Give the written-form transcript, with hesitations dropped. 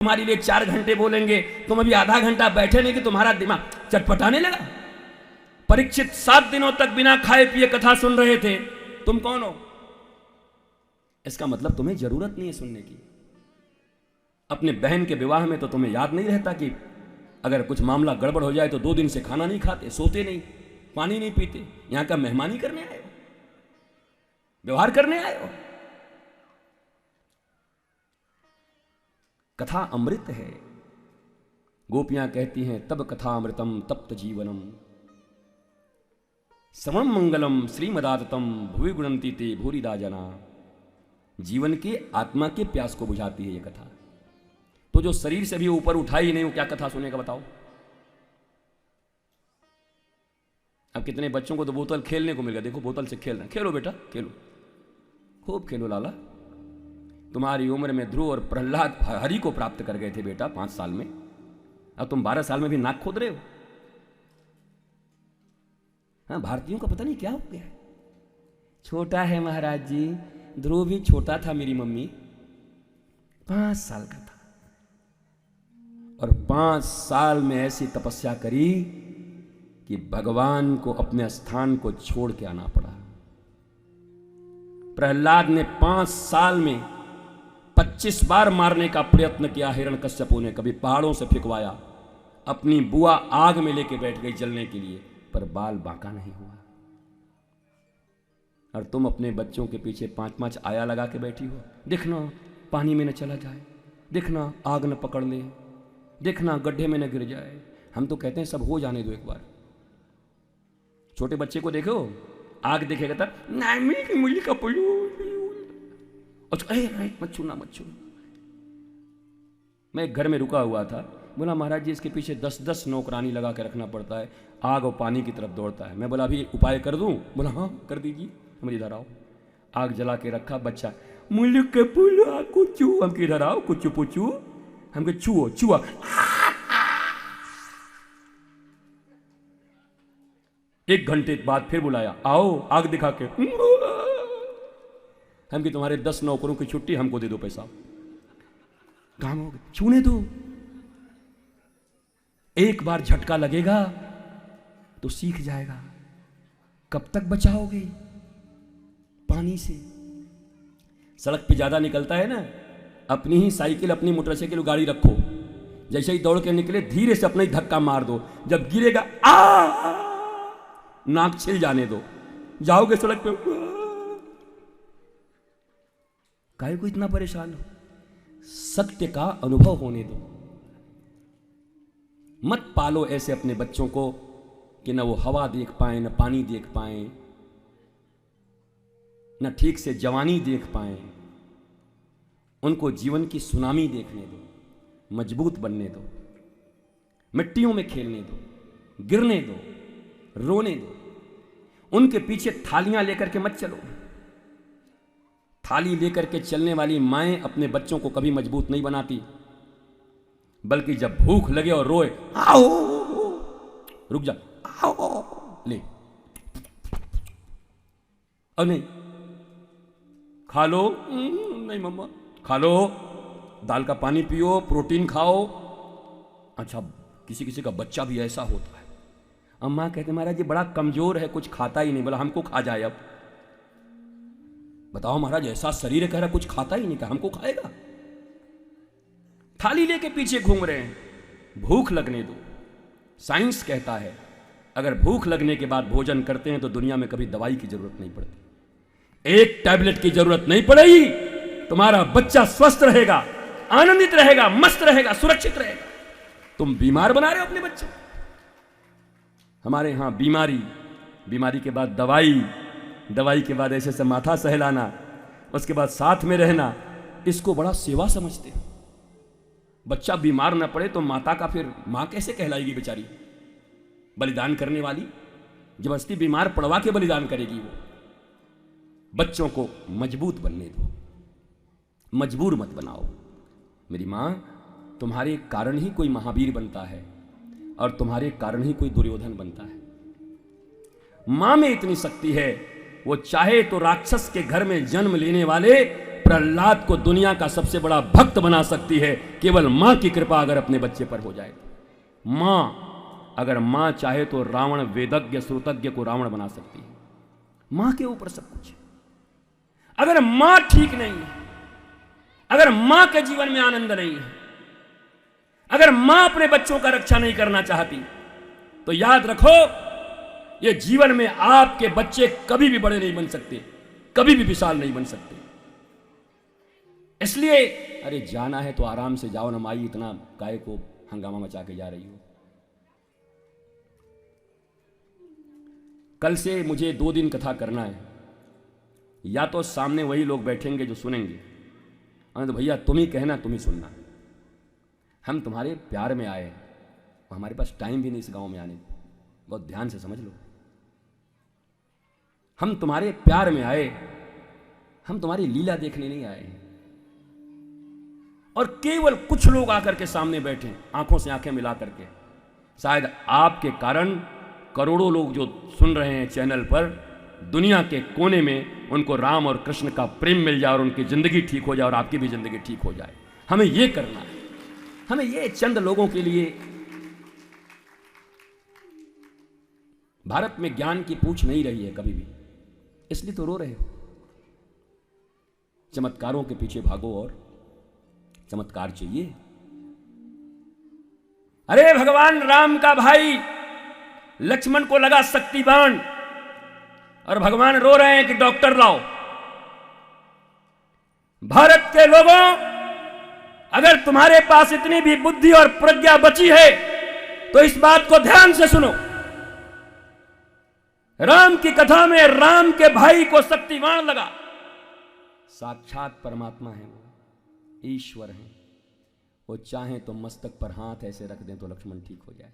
तुम्हारे लिए 4 घंटे बोलेंगे, तुम अभी आधा घंटा बैठे नहीं कि तुम्हारा दिमाग चटपटाने लगा। परीक्षित 7 दिनों तक बिना खाए पिए कथा सुन रहे थे, तुम कौन हो? इसका मतलब तुम्हें जरूरत नहीं है सुनने की। अपने बहन के विवाह में तो तुम्हें याद नहीं रहता कि अगर कुछ मामला गड़बड़ हो जाए तो 2 दिन से खाना नहीं खाते, सोते नहीं, पानी नहीं पीते। यहां का मेहमानी करने आए हो, व्यवहार करने आए हो। कथा अमृत है। गोपियां कहती हैं तब कथा अमृतम तप्त जीवनम समम मंगलम श्रीमदाततम भुवि गुणंती ते भूरिदा जना। जीवन के आत्मा के प्यास को बुझाती है ये कथा। तो जो शरीर से भी ऊपर उठा ही नहीं, वो क्या कथा सुनेगा बताओ? अब कितने बच्चों को तो बोतल खेलने को मिल गया, देखो बोतल से खेल रहे हैं। खेलो बेटा खेलो, खूब खेलो लाला। तुम्हारी उम्र में ध्रुव और प्रहलाद हरि को प्राप्त कर गए थे बेटा 5 साल में, अब तुम 12 साल में भी नाक खोद रहे हो। हाँ, भारतीयों का पता नहीं क्या हो गया। छोटा है महाराज जी, ध्रुव भी छोटा था, मेरी मम्मी 5 साल का था और 5 साल में ऐसी तपस्या करी कि भगवान को अपने स्थान को छोड़ के आना पड़ा। प्रहलाद ने 5 साल में 25 बार मारने का प्रयत्न किया हिरण्यकश्यपु ने, कभी पहाड़ों से फेंकवाया, अपनी बुआ आग में लेके बैठ गई जलने के लिए, पर बाल बांका नहीं हुआ। और तुम अपने बच्चों के पीछे 5-5 आया लगा के बैठी हो। देखना पानी में न चला जाए, देखना आग न पकड़ ले, देखना गड्ढे में न गिर जाए। हम तो कहते हैं सब हो जाने दो एक बार। छोटे बच्चे को देखो, आग देखेगा तब मुझे का मत छूना मत छूना। मैं एक घर में रुका हुआ था, बोला महाराज जी इसके पीछे 10-10 नौकरानी लगा के रखना पड़ता है, आग और पानी की तरफ दौड़ता है। मैं बोला अभी उपाय कर दूं? बोला हाँ कर दीजिए, हम इधर आओ। आग जला के रखा, बच्चा मुल्क के पुला कुचू, हम किधर आओ कुचू पुचू, हमके छुओ छुआ। एक घंटे बाद फिर बुलाया, आओ आग दिखा के, हम कि तुम्हारे 10 नौकरों की छुट्टी, हमको दे दो पैसा, काम हो गया। छूने दो, एक बार झटका लगेगा तो सीख जाएगा। कब तक बचाओगे पानी से? सड़क पे ज्यादा निकलता है ना, अपनी ही साइकिल अपनी मोटरसाइकिल गाड़ी रखो, जैसे ही दौड़ के निकले धीरे से अपना ही धक्का मार दो, जब गिरेगा नाक छिल जाने दो, जाओगे सड़क पे। काहे को इतना परेशान हो? सत्य का अनुभव होने दो। मत पालो ऐसे अपने बच्चों को कि न वो हवा देख पाए, न पानी देख पाए, न ठीक से जवानी देख पाए। उनको जीवन की सुनामी देखने दो, मजबूत बनने दो, मिट्टियों में खेलने दो, गिरने दो, रोने दो। उनके पीछे थालियां लेकर के मत चलो। थाली लेकर के चलने वाली माएं अपने बच्चों को कभी मजबूत नहीं बनाती, बल्कि जब भूख लगे और रोए, आओ रुक जा, आओ ले, और नहीं खा लो, नहीं मम्मा खा लो, दाल का पानी पियो, प्रोटीन खाओ। अच्छा, किसी किसी का बच्चा भी ऐसा होता है, अम्मा कहते महाराज जी बड़ा कमजोर है, कुछ खाता ही नहीं। बोला हमको खा जाए अब। बताओ महाराज ऐसा शरीर कह रहा कुछ खाता ही नहीं, कहा हमको खाएगा। थाली लेके पीछे घूम रहे हैं। भूख लगने दो। साइंस कहता है अगर भूख लगने के बाद भोजन करते हैं तो दुनिया में कभी दवाई की जरूरत नहीं पड़ती, एक टैबलेट की जरूरत नहीं पड़ेगी। तुम्हारा बच्चा स्वस्थ रहेगा, आनंदित रहेगा, मस्त रहेगा, सुरक्षित रहेगा। तुम बीमार बना रहे हो अपने बच्चे। हमारे यहां बीमारी के बाद दवाई, दवाई के बाद ऐसे से माथा सहलाना, उसके बाद साथ में रहना, इसको बड़ा सेवा समझते हो। बच्चा बीमार ना पड़े तो माता का फिर मां कैसे कहलाएगी बेचारी? बलिदान करने वाली, जबरदस्ती बीमार पड़वा के बलिदान करेगी वो। बच्चों को मजबूत बनने दो, मजबूर मत बनाओ। मेरी मां, तुम्हारे कारण ही कोई महावीर बनता है और तुम्हारे कारण ही कोई दुर्योधन बनता है। मां में इतनी शक्ति है, वो चाहे तो राक्षस के घर में जन्म लेने वाले प्रहलाद को दुनिया का सबसे बड़ा भक्त बना सकती है केवल मां की कृपा अगर अपने बच्चे पर हो जाए। मां, अगर मां चाहे तो रावण वेदज्ञ श्रुतज्ञ को रावण बना सकती है। मां के ऊपर सब कुछ है। अगर मां ठीक नहीं है, अगर मां के जीवन में आनंद नहीं है, अगर मां अपने बच्चों का रक्षा नहीं करना चाहती, तो याद रखो ये जीवन में आपके बच्चे कभी भी बड़े नहीं बन सकते, कभी भी विशाल नहीं बन सकते। इसलिए अरे जाना है तो आराम से जाओ ना माई, इतना काय को हंगामा मचा के जा रही हो। कल से मुझे 2 दिन कथा करना है। या तो सामने वही लोग बैठेंगे जो सुनेंगे, तो भैया तुम ही कहना, तुम ही सुनना। हम तुम्हारे प्यार में आए, हमारे पास टाइम भी नहीं इस गांव में आने, बहुत ध्यान से समझ लो। हम तुम्हारे प्यार में आए, हम तुम्हारी लीला देखने नहीं आए। और केवल कुछ लोग आकर के सामने बैठे, आंखों से आंखें मिला करके, शायद आपके कारण करोड़ों लोग जो सुन रहे हैं चैनल पर, दुनिया के कोने में उनको राम और कृष्ण का प्रेम मिल जाए और उनकी जिंदगी ठीक हो जाए और आपकी भी जिंदगी ठीक हो जाए। हमें ये करना है। हमें ये चंद लोगों के लिए, भारत में ज्ञान की पूछ नहीं रही है कभी भी, इसलिए तो रो रहे हो। चमत्कारों के पीछे भागो और चमत्कार चाहिए। अरे भगवान राम का भाई लक्ष्मण को लगा शक्ति बाण और भगवान रो रहे हैं कि डॉक्टर लाओ। भारत के लोगों, अगर तुम्हारे पास इतनी भी बुद्धि और प्रज्ञा बची है तो इस बात को ध्यान से सुनो। राम की कथा में राम के भाई को शक्तिवान लगा। साक्षात परमात्मा है, वो ईश्वर है। वो चाहे तो मस्तक पर हाथ ऐसे रख दें तो लक्ष्मण ठीक हो जाए।